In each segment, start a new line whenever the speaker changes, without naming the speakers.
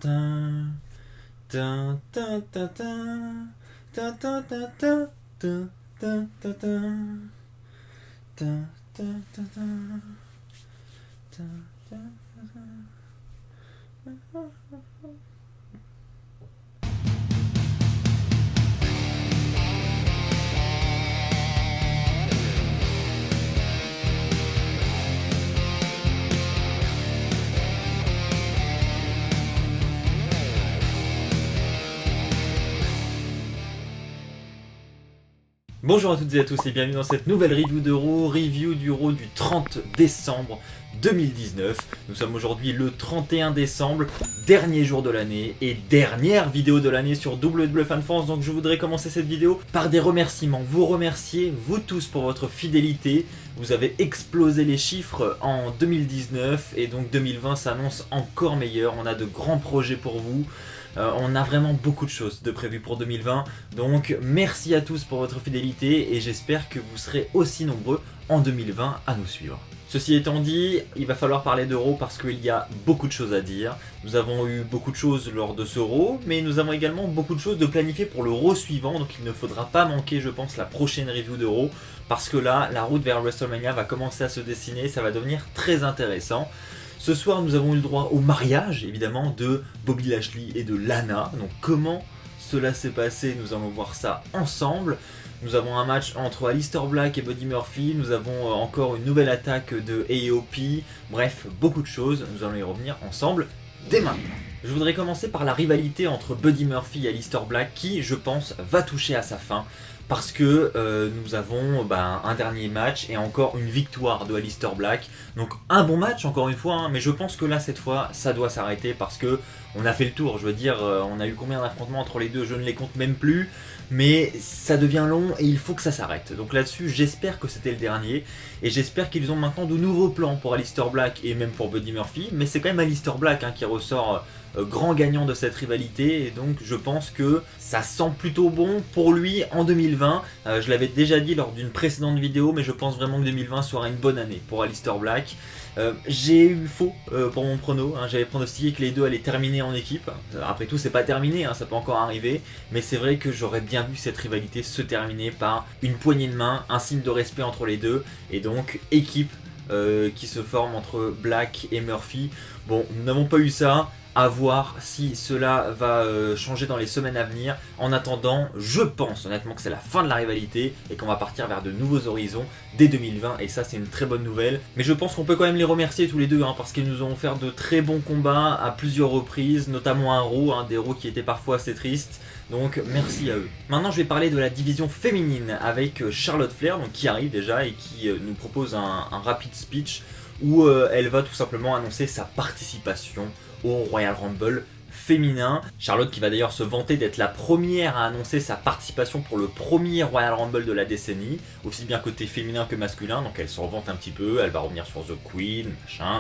Tin, tin, tin, tin. Tin, tin, tin, tin. Tin, tin, tin, tin. Tin, tin, tin, tin. Tin, tin, tin, tin. Bonjour à toutes et à tous et bienvenue dans cette nouvelle review d'Euro, review d'Euro du 30 décembre 2019. Nous sommes aujourd'hui le 31 décembre, dernier jour de l'année et dernière vidéo de l'année sur WWE Fan France. Donc je voudrais commencer cette vidéo par des remerciements. Vous remercier, vous tous, pour votre fidélité. Vous avez explosé les chiffres en 2019 et donc 2020 s'annonce encore meilleur. On a de grands projets pour vous. On a vraiment beaucoup de choses de prévues pour 2020, donc merci à tous pour votre fidélité et j'espère que vous serez aussi nombreux en 2020 à nous suivre. Ceci étant dit, il va falloir parler d'Euro parce qu'il y a beaucoup de choses à dire. Nous avons eu beaucoup de choses lors de ce Euro, mais nous avons également beaucoup de choses de planifier pour l'Euro suivant, donc il ne faudra pas manquer, je pense, la prochaine review d'Euro, parce que là, la route vers WrestleMania va commencer à se dessiner, ça va devenir très intéressant. Ce soir, nous avons eu le droit au mariage, évidemment, de Bobby Lashley et de Lana. Donc comment cela s'est passé, nous allons voir ça ensemble. Nous avons un match entre Aleister Black et Buddy Murphy. Nous avons encore une nouvelle attaque de AOP. Bref, beaucoup de choses. Nous allons y revenir ensemble dès maintenant. Je voudrais commencer par la rivalité entre Buddy Murphy et Aleister Black qui, je pense, va toucher à sa fin. Parce que nous avons un dernier match et encore une victoire de Aleister Black. Donc un bon match encore une fois, hein, mais je pense que là cette fois ça doit s'arrêter parce que on a fait le tour. Je veux dire, on a eu combien d'affrontements entre les deux, je ne les compte même plus. Mais ça devient long et il faut que ça s'arrête. Donc là-dessus, j'espère que c'était le dernier. Et j'espère qu'ils ont maintenant de nouveaux plans pour Aleister Black et même pour Buddy Murphy. Mais c'est quand même Aleister Black qui ressort grand gagnant de cette rivalité. Et donc je pense que ça sent plutôt bon pour lui en 2020. Je l'avais déjà dit lors d'une précédente vidéo, mais je pense vraiment que 2020 sera une bonne année pour Aleister Black. J'ai eu faux pour mon prono, hein. J'avais pronostiqué que les deux allaient terminer en équipe. Après tout, c'est pas terminé, hein, ça peut encore arriver, mais c'est vrai que j'aurais bien vu cette rivalité se terminer par une poignée de main, un signe de respect entre les deux, et donc équipe qui se forme entre Black et Murphy. Bon, nous n'avons pas eu ça. À voir si cela va changer dans les semaines à venir. En attendant, je pense honnêtement que c'est la fin de la rivalité et qu'on va partir vers de nouveaux horizons dès 2020 et ça c'est une très bonne nouvelle. Mais je pense qu'on peut quand même les remercier tous les deux parce qu'ils nous ont offert de très bons combats à plusieurs reprises, notamment un Raw, des Raw qui étaient parfois assez tristes. Donc merci à eux. Maintenant je vais parler de la division féminine avec Charlotte Flair donc, qui arrive déjà et qui nous propose un rapide speech où elle va tout simplement annoncer sa participation au Royal Rumble féminin. Charlotte qui va d'ailleurs se vanter d'être la première à annoncer sa participation pour le premier Royal Rumble de la décennie, aussi bien côté féminin que masculin, donc elle se revante un petit peu, elle va revenir sur The Queen,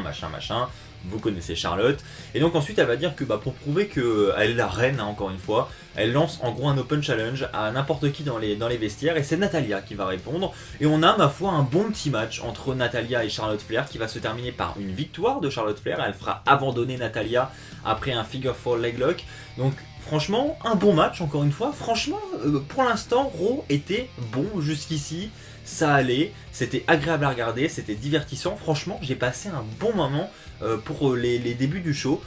machin, vous connaissez Charlotte, et donc ensuite elle va dire que pour prouver qu'elle est la reine, encore une fois, elle lance en gros un open challenge à n'importe qui dans les vestiaires, et c'est Natalya qui va répondre, et on a ma foi un bon petit match entre Natalya et Charlotte Flair qui va se terminer par une victoire de Charlotte Flair, elle fera abandonner Natalya après un figure 4 leg lock, donc franchement un bon match encore une fois, franchement pour l'instant Raw était bon jusqu'ici, ça allait, c'était agréable à regarder, c'était divertissant, franchement j'ai passé un bon moment pour les débuts du show.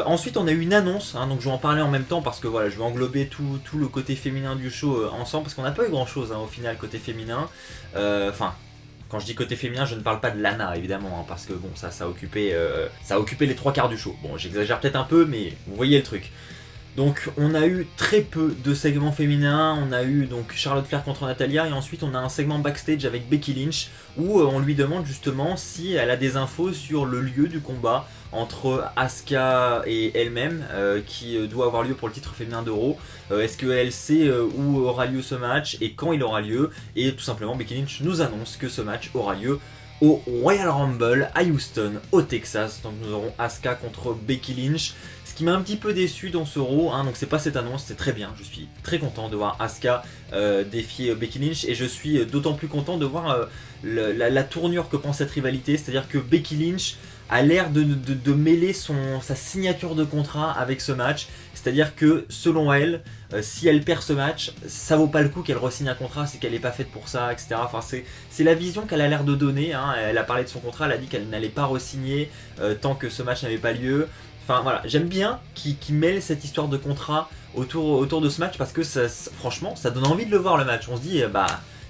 Ensuite on a eu une annonce, donc je vais en parler en même temps parce que voilà, je vais englober tout le côté féminin du show ensemble parce qu'on n'a pas eu grand chose au final côté féminin. Enfin, quand je dis côté féminin, je ne parle pas de Lana évidemment, parce que bon, ça a occupé les 3/4 du show. Bon, j'exagère peut-être un peu, mais vous voyez le truc. Donc on a eu très peu de segments féminins, on a eu donc Charlotte Flair contre Natalya et ensuite on a un segment backstage avec Becky Lynch où on lui demande justement si elle a des infos sur le lieu du combat entre Asuka et elle-même qui doit avoir lieu pour le titre féminin d'Euro. Est-ce qu'elle sait où aura lieu ce match et quand il aura lieu, et tout simplement Becky Lynch nous annonce que ce match aura lieu au Royal Rumble à Houston, au Texas. Donc nous aurons Asuka contre Becky Lynch. Ce qui m'a un petit peu déçu dans ce Raw, donc c'est pas cette annonce, c'est très bien. Je suis très content de voir Asuka défier Becky Lynch et je suis d'autant plus content de voir la tournure que prend cette rivalité. C'est-à-dire que Becky Lynch a l'air de mêler sa signature de contrat avec ce match. C'est-à-dire que selon elle, si elle perd ce match, ça vaut pas le coup qu'elle re-signe un contrat, c'est qu'elle n'est pas faite pour ça, etc. Enfin, c'est la vision qu'elle a l'air de donner. Hein. Elle a parlé de son contrat, elle a dit qu'elle n'allait pas re-signer tant que ce match n'avait pas lieu. Enfin voilà, j'aime bien qu'il mêle cette histoire de contrat autour de ce match parce que franchement, ça donne envie de le voir le match. On se dit,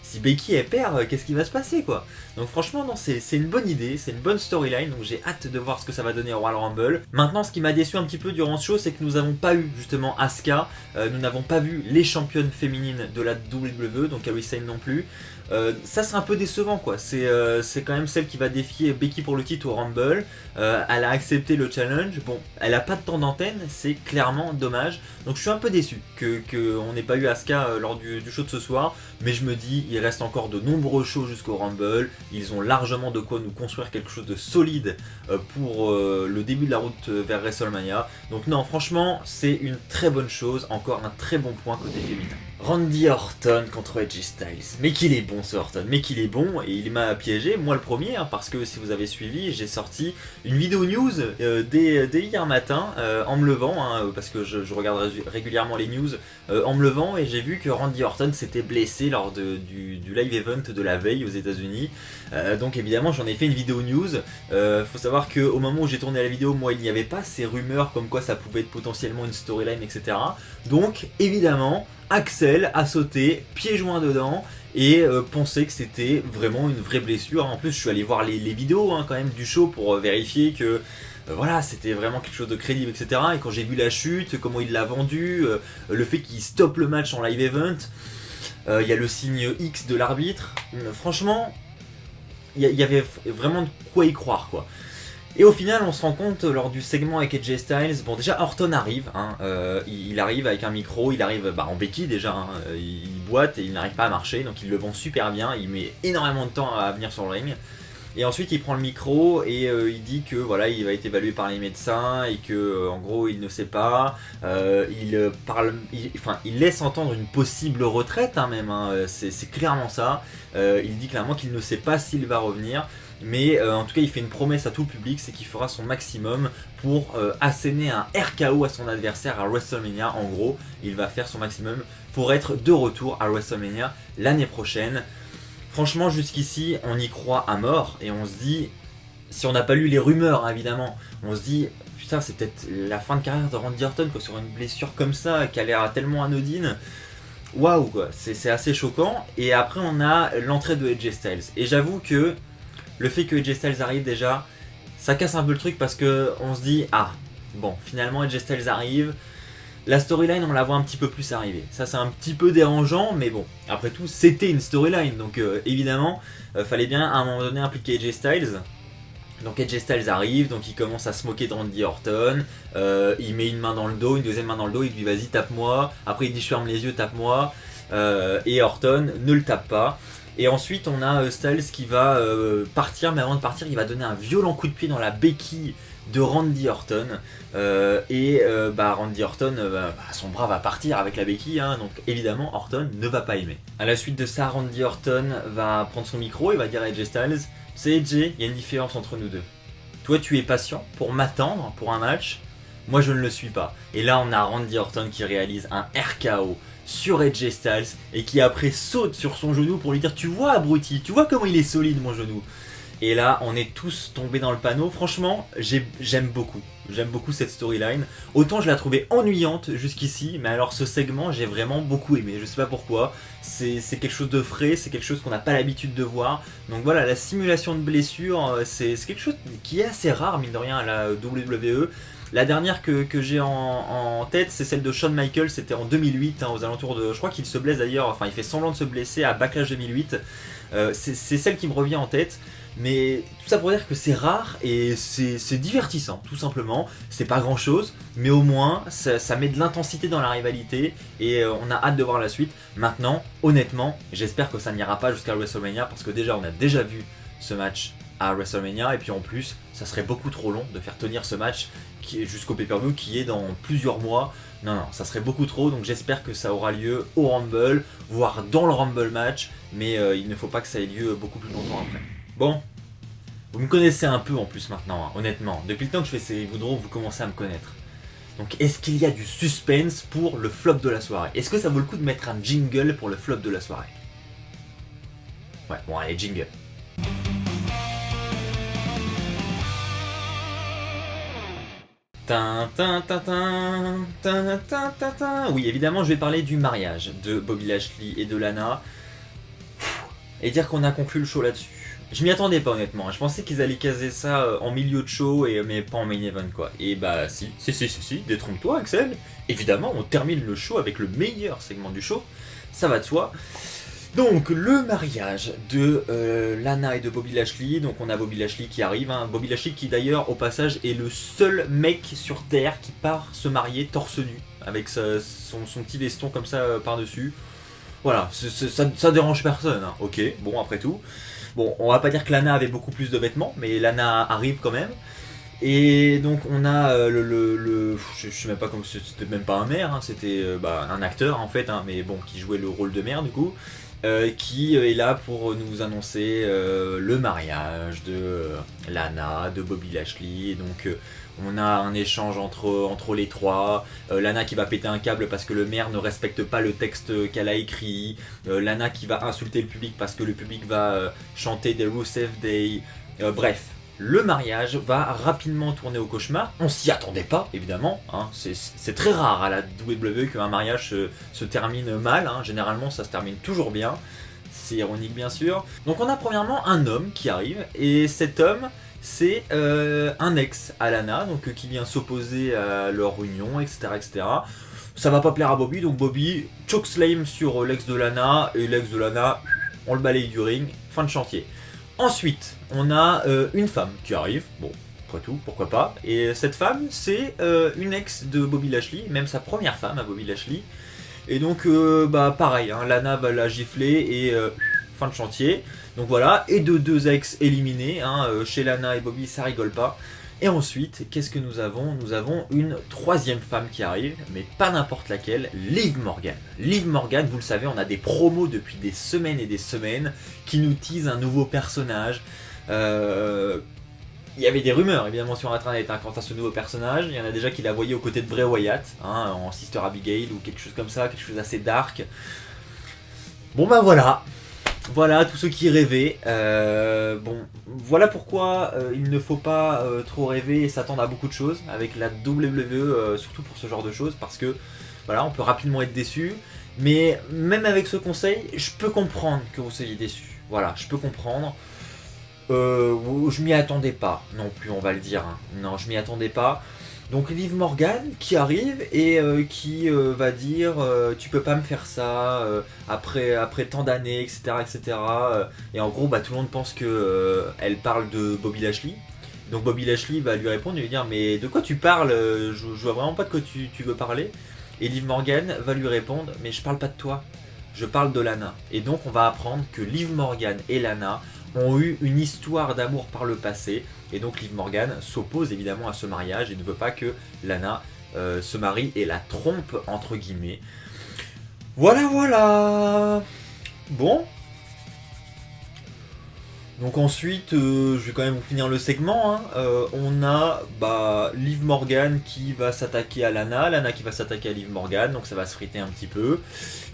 si Becky elle perd, qu'est-ce qui va se passer quoi? Donc franchement non, c'est une bonne idée, c'est une bonne storyline, donc j'ai hâte de voir ce que ça va donner au Royal Rumble. Maintenant ce qui m'a déçu un petit peu durant ce show, c'est que nous n'avons pas eu justement Asuka, nous n'avons pas vu les championnes féminines de la WWE, donc Kairi Sane non plus. Ça c'est un peu décevant quoi, c'est quand même celle qui va défier Becky pour le titre au Rumble. Elle a accepté le challenge, bon elle a pas de temps d'antenne, c'est clairement dommage, donc je suis un peu déçu qu'on n'ait pas eu Asuka lors du show de ce soir, mais je me dis il reste encore de nombreux shows jusqu'au Rumble, ils ont largement de quoi nous construire quelque chose de solide pour le début de la route vers WrestleMania, donc non franchement c'est une très bonne chose, encore un très bon point côté féminin. Randy Orton contre AJ Styles. Mais qu'il est bon ce Orton, mais qu'il est bon et il m'a piégé, moi le premier, hein, parce que si vous avez suivi, j'ai sorti une vidéo news dès hier matin en me levant, hein, parce que je regarde régulièrement les news en me levant et j'ai vu que Randy Orton s'était blessé lors du live event de la veille aux États-Unis. Donc évidemment j'en ai fait une vidéo news. Faut savoir qu'au moment où j'ai tourné la vidéo, moi il n'y avait pas ces rumeurs comme quoi ça pouvait être potentiellement une storyline, etc. Donc évidemment Axel a sauté, pieds joints dedans, et pensait que c'était vraiment une vraie blessure. En plus je suis allé voir les vidéos hein, quand même du show pour vérifier que voilà, c'était vraiment quelque chose de crédible, etc. Et quand j'ai vu la chute, comment il l'a vendu, le fait qu'il stoppe le match en live event, il y a le signe X de l'arbitre, franchement il y avait vraiment de quoi y croire quoi. Et au final, on se rend compte lors du segment avec AJ Styles, bon déjà Orton arrive, hein, il arrive avec un micro, il arrive en béquille déjà, hein, il boite et il n'arrive pas à marcher, donc il le vend super bien, il met énormément de temps à venir sur le ring. Et ensuite il prend le micro et il dit que voilà il va être évalué par les médecins et que en gros il ne sait pas, il laisse entendre une possible retraite hein, même, hein, c'est clairement ça, il dit clairement qu'il ne sait pas s'il va revenir. Mais en tout cas il fait une promesse à tout le public, c'est qu'il fera son maximum pour asséner un RKO à son adversaire à WrestleMania. En gros il va faire son maximum pour être de retour à WrestleMania l'année prochaine. Franchement jusqu'ici on y croit à mort et on se dit, si on n'a pas lu les rumeurs hein, évidemment, on se dit putain c'est peut-être la fin de carrière de Randy Orton quoi, sur une blessure comme ça qui a l'air tellement anodine. Waouh quoi, c'est assez choquant. Et après on a l'entrée de AJ Styles et j'avoue que le fait que AJ Styles arrive déjà, ça casse un peu le truc parce que on se dit ah bon finalement AJ Styles arrive, la storyline on la voit un petit peu plus arriver. Ça c'est un petit peu dérangeant mais bon après tout c'était une storyline donc évidemment fallait bien à un moment donné impliquer AJ Styles. Donc AJ Styles arrive, donc il commence à se moquer de Randy Orton, il met une main dans le dos, une deuxième main dans le dos, il dit vas-y tape-moi, après il dit je ferme les yeux, tape-moi, et Orton ne le tape pas. Et ensuite on a Styles qui va partir, mais avant de partir il va donner un violent coup de pied dans la béquille de Randy Orton. Randy Orton, son bras va partir avec la béquille, hein, donc évidemment Orton ne va pas aimer. À la suite de ça, Randy Orton va prendre son micro et va dire à AJ Styles, c'est AJ, il y a une différence entre nous deux. Toi tu es patient pour m'attendre pour un match, moi je ne le suis pas. Et là on a Randy Orton qui réalise un RKO sur AJ Styles et qui après saute sur son genou pour lui dire tu vois abruti, tu vois comment il est solide mon genou. Et là on est tous tombés dans le panneau. Franchement j'aime beaucoup cette storyline. Autant je la trouvais ennuyante jusqu'ici, mais alors ce segment j'ai vraiment beaucoup aimé, je sais pas pourquoi. C'est quelque chose de frais, c'est quelque chose qu'on n'a pas l'habitude de voir. Donc voilà, la simulation de blessure c'est quelque chose qui est assez rare mine de rien à la WWE. La dernière que j'ai en tête, c'est celle de Shawn Michaels, c'était en 2008, hein, aux alentours de... Je crois qu'il se blesse d'ailleurs, enfin il fait semblant de se blesser à Backlash 2008. C'est celle qui me revient en tête, mais tout ça pour dire que c'est rare et c'est divertissant, tout simplement. C'est pas grand chose, mais au moins ça met de l'intensité dans la rivalité et on a hâte de voir la suite. Maintenant, honnêtement, j'espère que ça n'ira pas jusqu'à WrestleMania parce que déjà on a déjà vu ce match à WrestleMania et puis en plus ça serait beaucoup trop long de faire tenir ce match jusqu'au pay-per-view qui est dans plusieurs mois. Non, ça serait beaucoup trop, donc j'espère que ça aura lieu au Rumble, voire dans le Rumble match, mais il ne faut pas que ça ait lieu beaucoup plus longtemps après. Bon, Vous me connaissez un peu en plus maintenant, hein, honnêtement. Depuis le temps que je fais ces reviews de Raw, vous commencez à me connaître. Donc est-ce qu'il y a du suspense pour le flop de la soirée? Est-ce que ça vaut le coup de mettre un jingle pour le flop de la soirée? Ouais, bon allez, jingle. Tin, tin, tin, tin, tin, tin, tin, tin. Oui, évidemment, je vais parler du mariage de Bobby Lashley et de Lana. Et dire qu'on a conclu le show là-dessus. Je m'y attendais pas honnêtement, je pensais qu'ils allaient caser ça en milieu de show, mais pas en main event quoi. Et bah si, détrompe-toi Axel. Évidemment, on termine le show avec le meilleur segment du show, ça va de soi. Donc le mariage de Lana et de Bobby Lashley, donc on a Bobby Lashley qui arrive, hein. Bobby Lashley qui d'ailleurs au passage est le seul mec sur Terre qui part se marier torse nu, avec son petit veston comme ça par-dessus. Voilà, ça dérange personne, hein. Ok, bon après tout. Bon, on va pas dire que Lana avait beaucoup plus de vêtements, mais Lana arrive quand même. Et donc on a je sais même pas comment, c'était même pas un maire, hein, c'était un acteur en fait, hein, mais bon, qui jouait le rôle de maire du coup, qui est là pour nous annoncer le mariage de Lana, de Bobby Lashley. Et donc on a un échange entre les trois. Lana qui va péter un câble parce que le maire ne respecte pas le texte qu'elle a écrit. Lana qui va insulter le public parce que le public va chanter des Rusev Day. Bref, le mariage va rapidement tourner au cauchemar. On s'y attendait pas, évidemment. Hein. C'est très rare à la WWE qu'un mariage se termine mal. Hein. Généralement, ça se termine toujours bien. C'est ironique, bien sûr. Donc on a premièrement un homme qui arrive. Et cet homme, c'est un ex à Lana, donc qui vient s'opposer à leur union, etc., etc. Ça va pas plaire à Bobby, donc Bobby chokeslam sur l'ex de Lana, et l'ex de Lana, on le balaye du ring, fin de chantier. Ensuite, on a une femme qui arrive, bon, après tout, pourquoi pas, et cette femme, c'est une ex de Bobby Lashley, même sa première femme à Bobby Lashley, et donc, pareil, hein, Lana va la gifler, et fin de chantier. Donc voilà, et de deux ex éliminés, hein, chez Lana et Bobby, ça rigole pas. Et ensuite, qu'est-ce que nous avons? Nous avons une troisième femme qui arrive, mais pas n'importe laquelle, Liv Morgan. Liv Morgan, vous le savez, on a des promos depuis des semaines et des semaines qui nous teasent un nouveau personnage. Il y avait des rumeurs évidemment sur internet quant à ce nouveau personnage. Il y en a déjà qui la voyaient aux côtés de Bray Wyatt, hein, en Sister Abigail ou quelque chose comme ça, quelque chose d'assez dark. Bon bah voilà. Voilà, tous ceux qui rêvaient. Bon, voilà pourquoi il ne faut pas trop rêver et s'attendre à beaucoup de choses avec la WWE, surtout pour ce genre de choses, parce que voilà, on peut rapidement être déçu. Mais même avec ce conseil, je peux comprendre que vous soyez déçus. Voilà, je peux comprendre. Je m'y attendais pas non plus, on va le dire. Hein. Non, je m'y attendais pas. Donc Liv Morgan qui arrive et qui va dire tu peux pas me faire ça après tant d'années, etc. etc. Et en gros tout le monde pense que elle parle de Bobby Lashley. Donc Bobby Lashley va lui répondre et lui dire mais de quoi tu parles, je vois vraiment pas de quoi tu veux parler. Et Liv Morgan va lui répondre mais je parle pas de toi, je parle de Lana. Et donc on va apprendre que Liv Morgan et Lana ont eu une histoire d'amour par le passé. Et donc Liv Morgan s'oppose évidemment à ce mariage et ne veut pas que Lana se marie et la trompe entre guillemets. Voilà. Bon. Donc ensuite, je vais quand même vous finir le segment. Hein. On a Liv Morgan qui va s'attaquer à Lana, Lana qui va s'attaquer à Liv Morgan, donc ça va se friter un petit peu.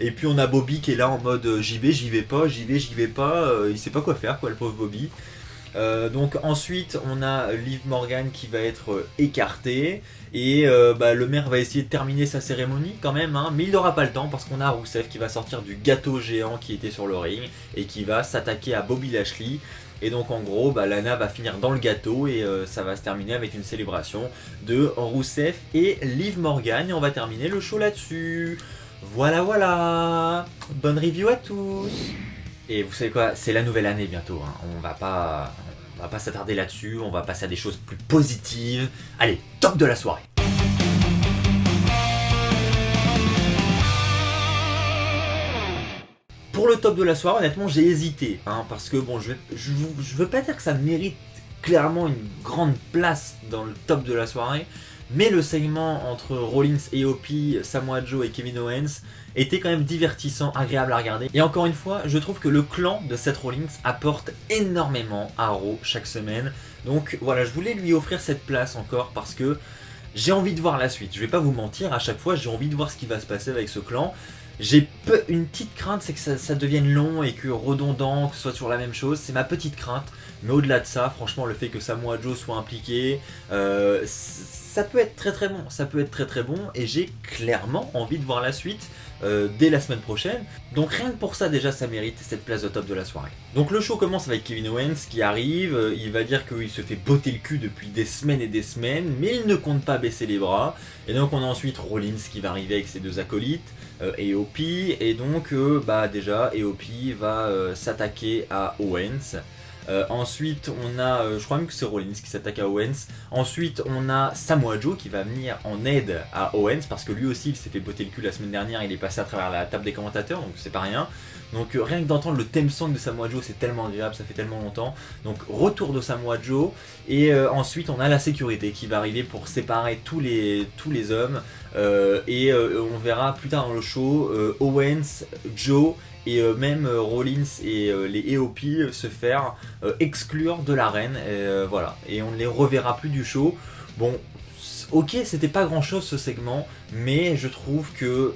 Et puis on a Bobby qui est là en mode j'y vais pas, j'y vais pas, il sait pas quoi faire quoi le pauvre Bobby. Donc ensuite on a Liv Morgan qui va être écartée et le maire va essayer de terminer sa cérémonie quand même, hein, mais il n'aura pas le temps parce qu'on a Rusev qui va sortir du gâteau géant qui était sur le ring et qui va s'attaquer à Bobby Lashley. Et donc en gros Lana va finir dans le gâteau et ça va se terminer avec une célébration de Rusev et Liv Morgan et on va terminer le show là-dessus. Voilà, bonne review à tous. Et vous savez quoi, c'est la nouvelle année bientôt, hein. On va pas s'attarder là-dessus, on va passer à des choses plus positives. Allez, top de la soirée. Pour le top de la soirée, honnêtement, j'ai hésité, hein, parce que bon, je veux pas dire que ça mérite clairement une grande place dans le top de la soirée, mais le segment entre Rollins et Opie, Samoa Joe et Kevin Owens était quand même divertissant, agréable à regarder. Et encore une fois, je trouve que le clan de Seth Rollins apporte énormément à Raw chaque semaine. Donc voilà, je voulais lui offrir cette place encore parce que j'ai envie de voir la suite. Je vais pas vous mentir, à chaque fois j'ai envie de voir ce qui va se passer avec ce clan. J'ai une petite crainte, c'est que ça devienne long et que redondant, que ce soit sur la même chose. C'est ma petite crainte. Mais au-delà de ça, franchement, le fait que Samoa Joe soit impliqué, ça peut être très très bon. Ça peut être très très bon et j'ai clairement envie de voir la suite dès la semaine prochaine. Donc rien que pour ça déjà, ça mérite cette place au top de la soirée. Donc le show commence avec Kevin Owens qui arrive. Il va dire qu'il se fait botter le cul depuis des semaines et des semaines, mais il ne compte pas baisser les bras. Et donc on a ensuite Rollins qui va arriver avec ses deux acolytes. AOP, et donc déjà AOP va s'attaquer à Owens. Ensuite on a, je crois même que c'est Rollins qui s'attaque à Owens. Ensuite on a Samoa Joe qui va venir en aide à Owens parce que lui aussi il s'est fait botter le cul la semaine dernière, il est passé à travers la table des commentateurs donc c'est pas rien. Donc rien que d'entendre le theme song de Samoa Joe c'est tellement agréable, ça fait tellement longtemps. Donc retour de Samoa Joe et ensuite on a la sécurité qui va arriver pour séparer tous les hommes on verra plus tard dans le show Owens, Joe et même Rollins et les AOP se faire exclure de l'arène voilà, et on ne les reverra plus du show. Bon, ok, c'était pas grand chose ce segment, mais je trouve que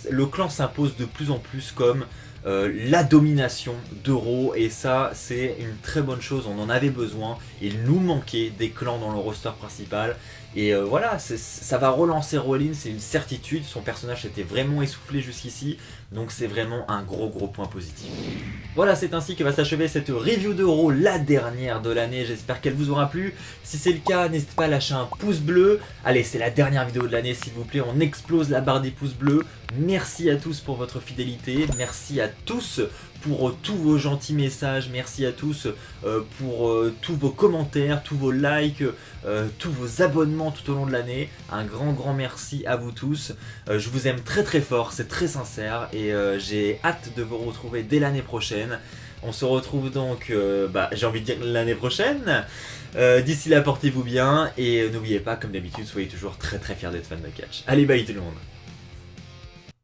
le clan s'impose de plus en plus comme la domination d'Euro et ça c'est une très bonne chose, on en avait besoin, il nous manquait des clans dans le roster principal et voilà, ça va relancer Rollins, c'est une certitude, son personnage s'était vraiment essoufflé jusqu'ici, donc c'est vraiment un gros point positif. Voilà, c'est ainsi que va s'achever cette review d'Euro, la dernière de l'année, j'espère qu'elle vous aura plu. Si c'est le cas, n'hésitez pas à lâcher un pouce bleu. Allez, c'est la dernière vidéo de l'année s'il vous plaît, on explose la barre des pouces bleus. Merci à tous pour votre fidélité, merci à tous pour tous vos gentils messages, merci à tous pour tous vos commentaires, tous vos likes, tous vos abonnements tout au long de l'année. Un grand merci à vous tous, je vous aime très fort, c'est très sincère et j'ai hâte de vous retrouver dès l'année prochaine. On se retrouve donc, j'ai envie de dire l'année prochaine. D'ici là, portez-vous bien et n'oubliez pas, comme d'habitude, soyez toujours très fiers d'être fan de catch. Allez, bye tout le monde.